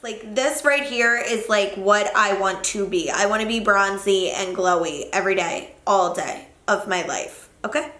Like this right here is like what I want to be. I want to be bronzy and glowy every day, all day of my life, okay?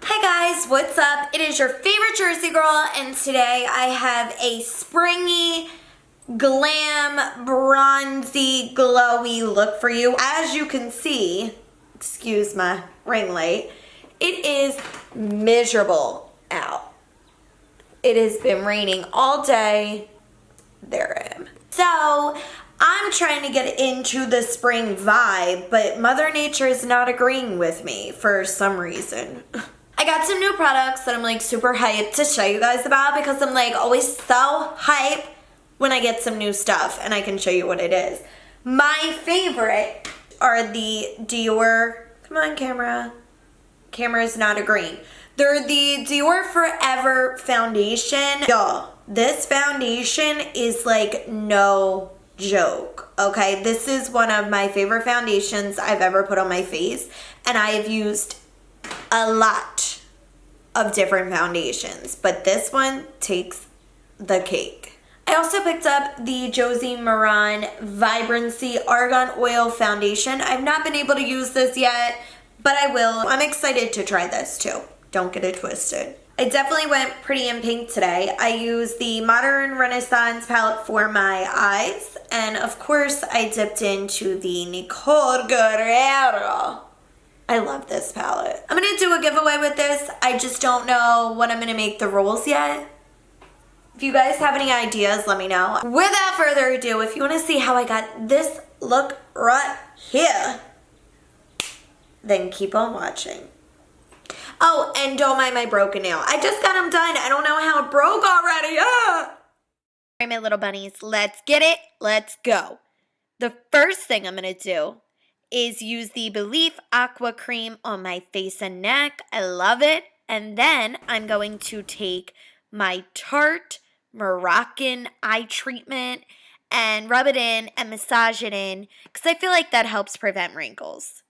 Hi guys, what's up? It is your favorite Jersey girl, and today I have a springy, glam, bronzy, glowy look for you. As you can see, excuse my ring light, it is miserable out. It has been raining all day. There I am. So I'm trying to get into the spring vibe, but Mother Nature is not agreeing with me for some reason. I got some new products that I'm like super hyped to show you guys about because I'm like always so hyped when I get some new stuff and I can show you what it is. My favorite are the Dior, come on camera, camera's not agreeing. They're the Dior Forever foundation. Y'all, this foundation is like no joke, okay? This is one of my favorite foundations I've ever put on my face, and I have used a lot of different foundations, but this one takes the cake. I also picked up the Josie Maran Vibrancy Argan Oil Foundation. I've not been able to use this yet, but I will. I'm excited to try this too. Don't get it twisted. I definitely went pretty in pink today. I used the Modern Renaissance palette for my eyes, and of course I dipped into the Nicole Guerrero. I love this palette. I'm gonna do a giveaway with this. I just don't know what I'm gonna make the rules yet. If you guys have any ideas, let me know. Without further ado, if you wanna see how I got this look right here, then keep on watching. Oh, and don't mind my broken nail. I just got them done. I don't know how it broke already. Ah! All right, my little bunnies, let's get it. Let's go. The first thing I'm gonna do is use the Belief Aqua Cream on my face and neck. I love it. And then I'm going to take my Tarte Moroccan eye treatment and rub it in and massage it in because I feel like that helps prevent wrinkles.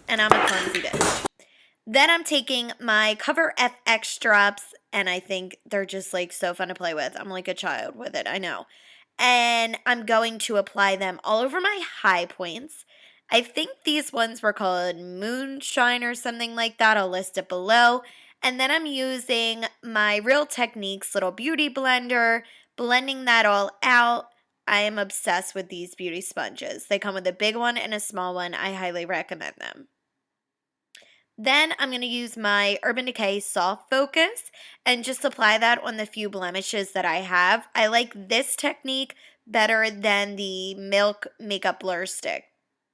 And I'm a clumsy bitch. Then I'm taking my Cover FX drops, and I think they're just like so fun to play with. I'm like a child with it, I know. And I'm going to apply them all over my high points. I think these ones were called Moonshine or something like that. I'll list it below. And then I'm using my Real Techniques little beauty blender, blending that all out. I am obsessed with these beauty sponges. They come with a big one and a small one. I highly recommend them. Then I'm going to use my Urban Decay Soft Focus and just apply that on the few blemishes that I have. I like this technique better than the Milk Makeup Blur Stick,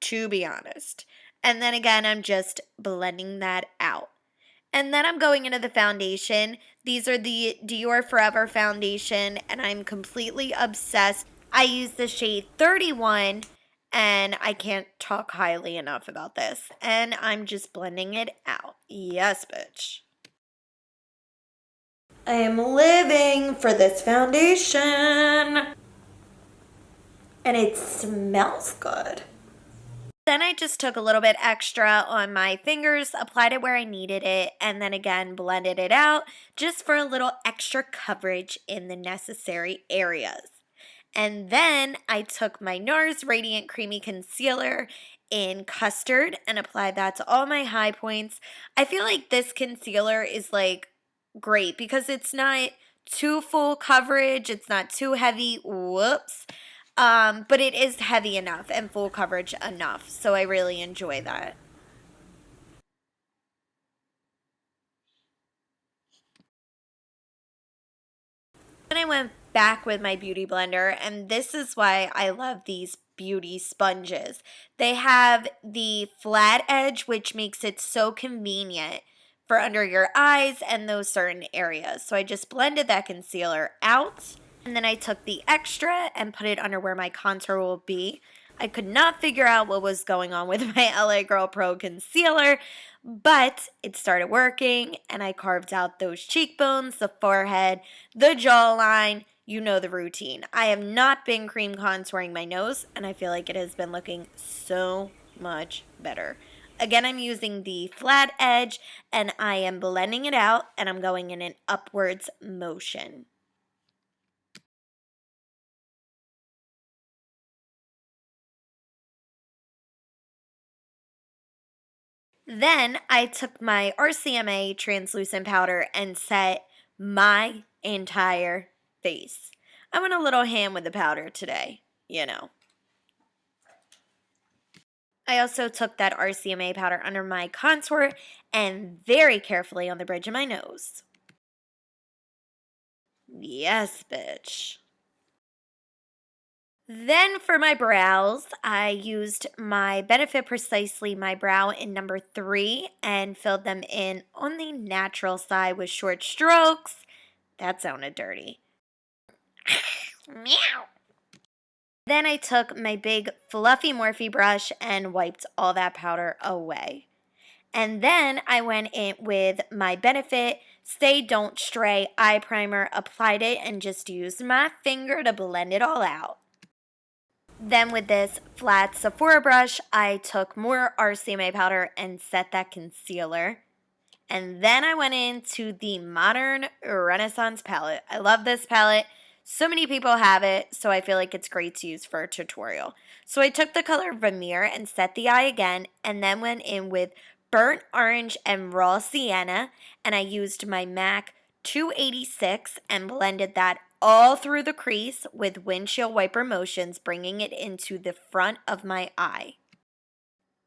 to be honest. And then again, I'm just blending that out. And then I'm going into the foundation. These are the Dior Forever foundation, and I'm completely obsessed. I use the shade 31, and I can't talk highly enough about this. And I'm just blending it out. Yes, bitch. I am living for this foundation. And it smells good. Then I just took a little bit extra on my fingers, applied it where I needed it, and then again blended it out just for a little extra coverage in the necessary areas. And then I took my NARS Radiant Creamy Concealer in Custard and applied that to all my high points. I feel like this concealer is like great because it's not too full coverage, it's not too heavy, whoops. But it is heavy enough and full coverage enough, so I really enjoy that. Then I went back with my beauty blender, and this is why I love these beauty sponges. They have the flat edge, which makes it so convenient for under your eyes and those certain areas. So I just blended that concealer out. And then I took the extra and put it under where my contour will be. I could not figure out what was going on with my LA Girl Pro concealer, but it started working and I carved out those cheekbones, the forehead, the jawline. You know the routine. I have not been cream contouring my nose, and I feel like it has been looking so much better. Again, I'm using the flat edge and I am blending it out, and I'm going in an upwards motion. Then I took my RCMA translucent powder and set my entire face. I went a little ham with the powder today, you know. I also took that RCMA powder under my contour and very carefully on the bridge of my nose. Yes, bitch. Then for my brows, I used my Benefit Precisely My Brow in number 3 and filled them in on the natural side with short strokes. That sounded dirty. Meow. Then I took my big fluffy Morphe brush and wiped all that powder away. And then I went in with my Benefit Stay Don't Stray eye primer, applied it, and just used my finger to blend it all out. Then with this flat Sephora brush, I took more RCMA powder and set that concealer. And then I went into the Modern Renaissance palette. I love this palette. So many people have it, so I feel like it's great to use for a tutorial. So I took the color Vermeer and set the eye again, and then went in with Burnt Orange and Raw Sienna, and I used my MAC 286 and blended that all through the crease with windshield wiper motions, bringing it into the front of my eye.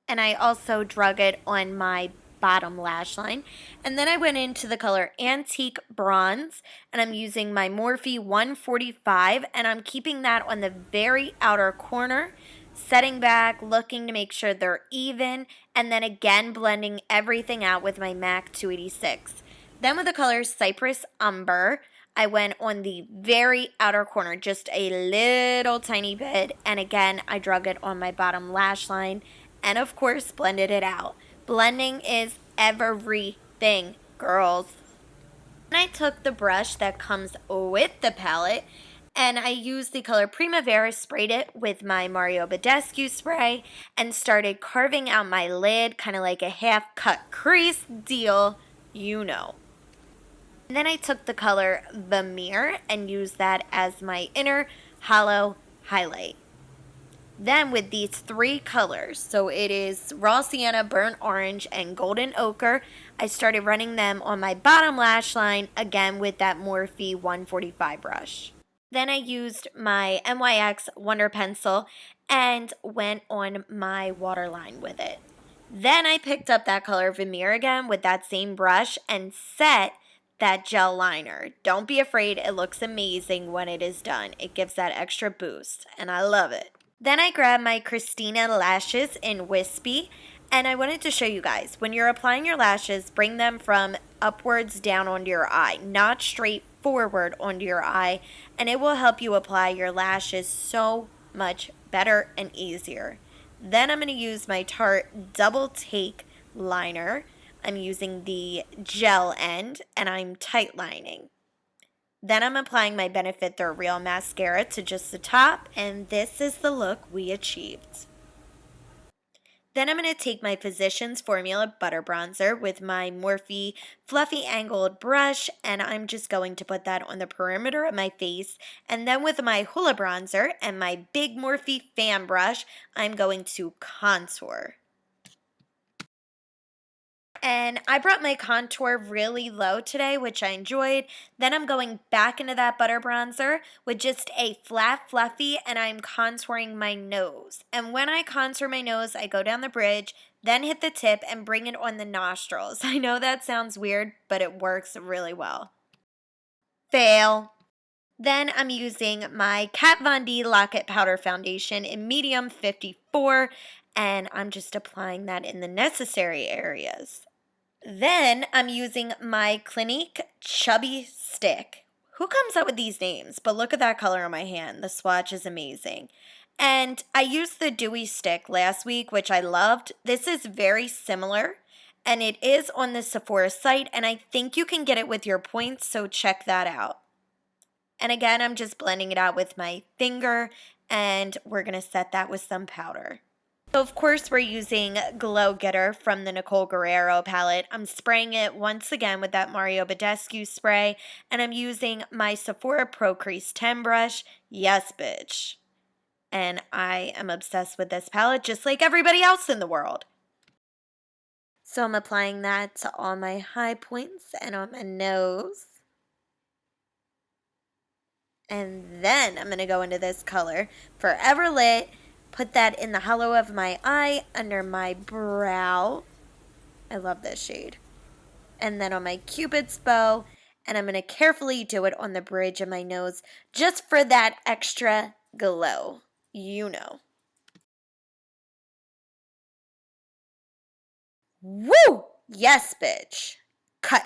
And I also drug it on my bottom lash line. And then I went into the color Antique Bronze, and I'm using my Morphe 145, and I'm keeping that on the very outer corner, setting back, looking to make sure they're even, and then again blending everything out with my MAC 286. Then with the color Cypress Umber, I went on the very outer corner, just a little tiny bit, and again, I drug it on my bottom lash line, and of course, blended it out. Blending is everything, girls. And I took the brush that comes with the palette, and I used the color Primavera, sprayed it with my Mario Badescu spray, and started carving out my lid, kind of like a half-cut crease deal, you know. And then I took the color Vermeer and used that as my inner hollow highlight. Then with these 3 colors, so it is Raw Sienna, Burnt Orange, and Golden Ochre, I started running them on my bottom lash line, again with that Morphe 145 brush. Then I used my NYX Wonder Pencil and went on my waterline with it. Then I picked up that color Vermeer again with that same brush and set that gel liner. Don't be afraid, it looks amazing when it is done. It gives that extra boost, and I love it. Then I grabbed my Christina lashes in Wispy, and I wanted to show you guys, when you're applying your lashes, bring them from upwards down onto your eye, not straight forward onto your eye, and it will help you apply your lashes so much better and easier. Then I'm going to use my Tarte Double Take liner. I'm using the gel end, and I'm tight lining. Then I'm applying my Benefit They're Real mascara to just the top, and this is the look we achieved. Then I'm going to take my Physicians Formula Butter Bronzer with my Morphe Fluffy Angled Brush, and I'm just going to put that on the perimeter of my face. And then with my Hoolah Bronzer and my big Morphe Fan Brush, I'm going to contour. And I brought my contour really low today, which I enjoyed. Then I'm going back into that butter bronzer with just a flat fluffy, and I'm contouring my nose. And when I contour my nose, I go down the bridge, then hit the tip and bring it on the nostrils. I know that sounds weird, but it works really well. Fail. Then I'm using my Kat Von D Lock-It Powder Foundation in medium 54, and I'm just applying that in the necessary areas. Then I'm using my Clinique Chubby Stick. Who comes up with these names? But look at that color on my hand. The swatch is amazing. And I used the Dewey stick last week, which I loved. This is very similar, and it is on the Sephora site, and I think you can get it with your points, so check that out. And again, I'm just blending it out with my finger, and we're going to set that with some powder. So of course we're using Glow Getter from the Nicole Guerrero palette. I'm spraying it once again with that Mario Badescu spray, and I'm using my Sephora Pro Crease 10 brush. Yes, bitch. And I am obsessed with this palette just like everybody else in the world. So I'm applying that to all my high points and on my nose. And then I'm going to go into this color, Forever Lit, put that in the hollow of my eye, under my brow. I love this shade. And then on my Cupid's bow, and I'm going to carefully do it on the bridge of my nose, just for that extra glow. You know. Woo! Yes, bitch. Cut.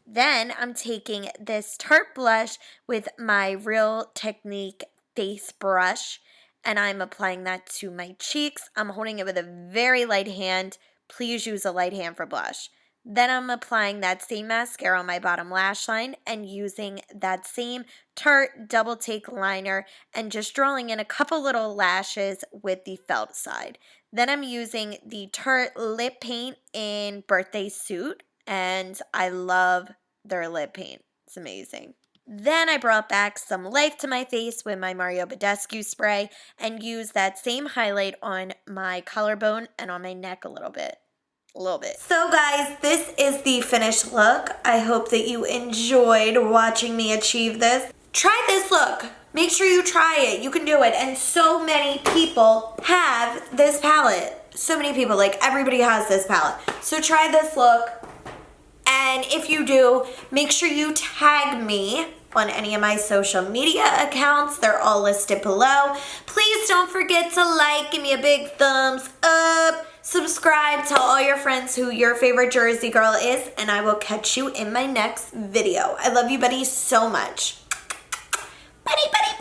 Then I'm taking this Tarte blush with my Real Technique face brush, and I'm applying that to my cheeks. I'm holding it with a very light hand. Please use a light hand for blush. Then I'm applying that same mascara on my bottom lash line and using that same Tarte Double Take liner and just drawing in a couple little lashes with the felt side. Then I'm using the Tarte lip paint in Birthday Suit, and I love their lip paint. It's amazing. Then I brought back some life to my face with my Mario Badescu spray and used that same highlight on my collarbone and on my neck a little bit. So guys, this is the finished look. I hope that you enjoyed watching me achieve this. Try this look. Make sure you try it. You can do it. And so many people have this palette. So many people, like everybody has this palette. So try this look. And if you do, make sure you tag me on any of my social media accounts. They're all listed below. Please don't forget to like, give me a big thumbs up, subscribe, tell all your friends who your favorite Jersey girl is, and I will catch you in my next video. I love you buddies so much. Buddy, buddy,